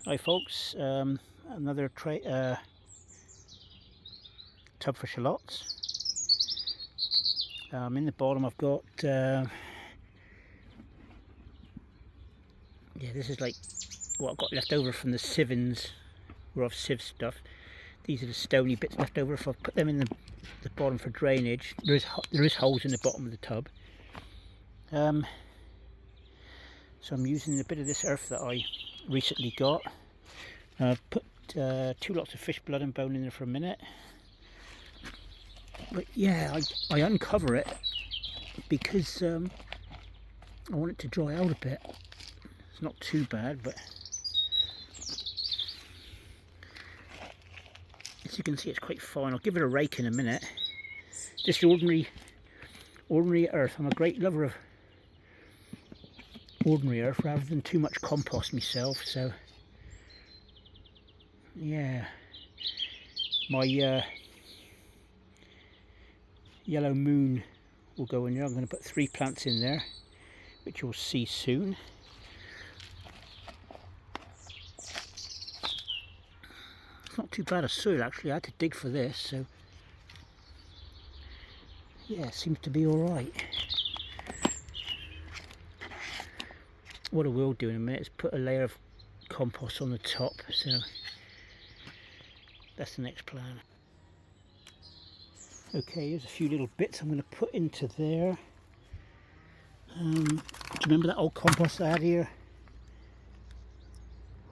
Hi folks, another tub for shallots. In the bottom I've got, yeah, this is like what I've got left over from the sievings where I've sieved stuff. These are the stony bits left over. If I put them in the bottom for drainage, there is holes in the bottom of the tub. So I'm using a bit of this earth that I recently got. I've put 2 lots of fish blood and bone in there for a minute. But yeah, I uncover it because I want it to dry out a bit. It's not too bad, but as you can see, it's quite fine. I'll give it a rake in a minute. Just ordinary earth. I'm a great lover of ordinary earth rather than too much compost myself. So yeah, my yellow moon will go in there. I'm going to put 3 plants in there, which you'll see soon. It's not too bad a soil actually. I had to dig for this, so yeah, it seems to be alright. What I will do in a minute is put a layer of compost on the top, so that's the next plan. Okay, here's a few little bits I'm going to put into there. Do you remember that old compost I had here?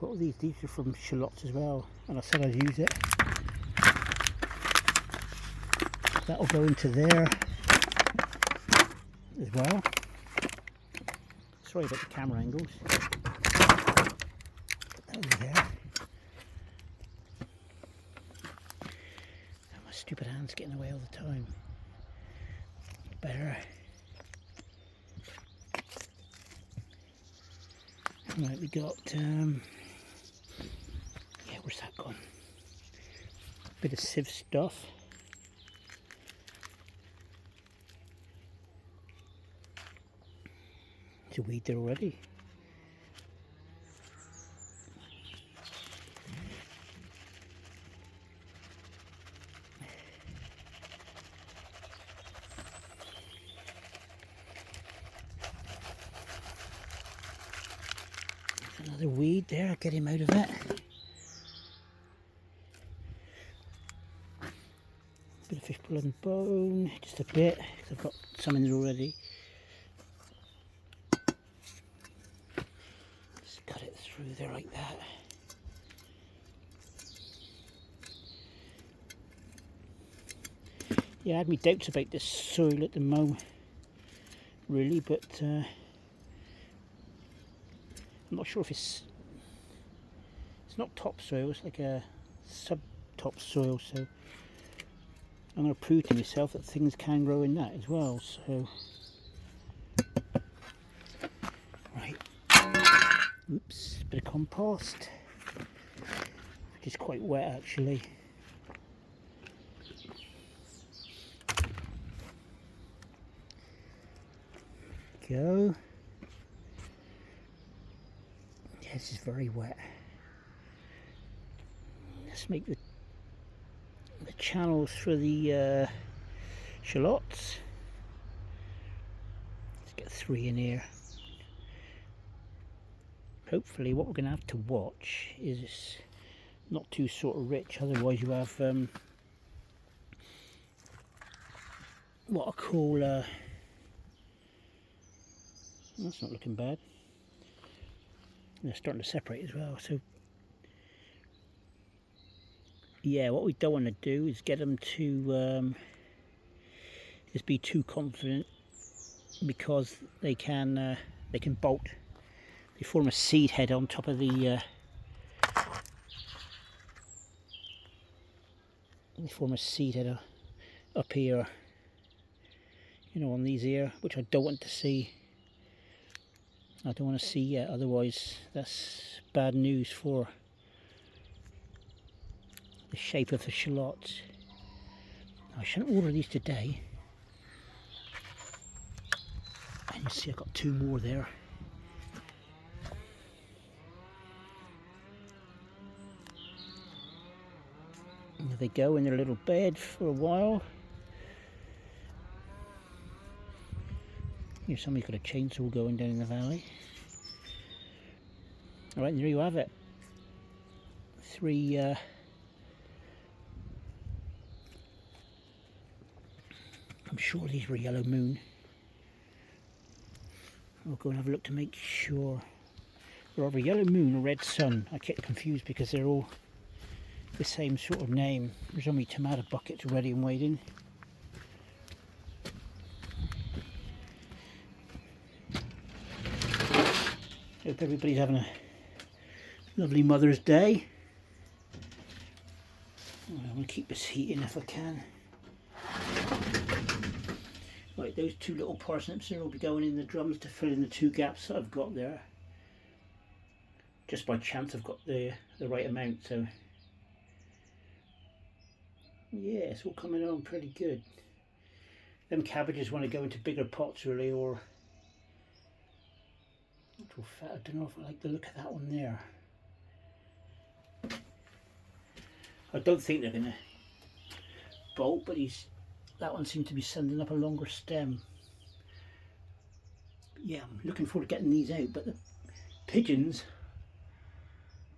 What are these? These are from Shallots as well, and I said I'd use it. That'll go into there as well. Sorry about the camera angles. Put that over there. My stupid hand's getting away all the time. Better. Right, we got yeah, where's that gone? Bit of sieve stuff. There's a weed there already. There's another weed there, I'll get him out of it. Bit of fish blood and bone, just a bit, because I've got some in there already. Just cut it through there like that. Yeah, I had my doubts about this soil at the moment, really, but I'm not sure if it's not topsoil, it's like a sub-topsoil, so I'm going to prove to myself that things can grow in that as well. So, right, oops, bit of compost, which is quite wet actually. Go. Yeah, this is very wet. Let's make the channels for the shallots. Let's get 3 in here. Hopefully what we're going to have to watch is not too sort of rich, otherwise you have what I call that's not looking bad. They're starting to separate as well, so yeah, what we don't want to do is get them to just be too confident, because they can bolt. They form a seed head on top of the they form a seed head up here, you know, on these here, which I don't want to see. I don't want to see yet, otherwise that's bad news for the shape of the shallots. I shouldn't order these today. And you see I've got 2 more there. There they go in their little bed for a while. Here's somebody's got a chainsaw going down in the valley. Alright, and there you have it. 3 I'm sure these were yellow moon. I'll go and have a look to make sure. They're either yellow moon or red sun. I get confused because they're all the same sort of name. There's only tomato buckets ready and waiting. Hope everybody's having a lovely Mother's Day. I'm going to keep this heating if I can. Right, those 2 little parsnips there will be going in the drums to fill in the 2 gaps that I've got there. Just by chance I've got the right amount, so yeah, it's all coming on pretty good. Them cabbages want to go into bigger pots really, or I don't know if I like the look of that one there. I don't think they're going to bolt, but that one seemed to be sending up a longer stem. Yeah, I'm looking forward to getting these out, but the pigeons,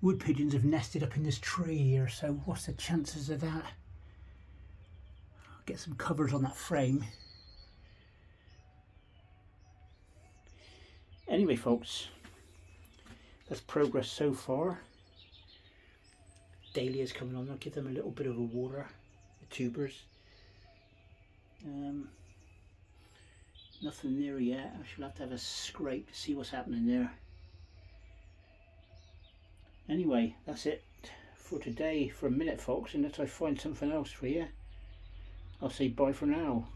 wood pigeons, have nested up in this tree here, so what's the chances of that? I'll get some covers on that frame. Anyway folks, that's progress so far. Dahlias coming on, I'll give them a little bit of a water, the tubers. Nothing there yet. I shall have to have a scrape to see what's happening there. Anyway, that's it for today for a minute folks, unless I find something else for you. I'll say bye for now.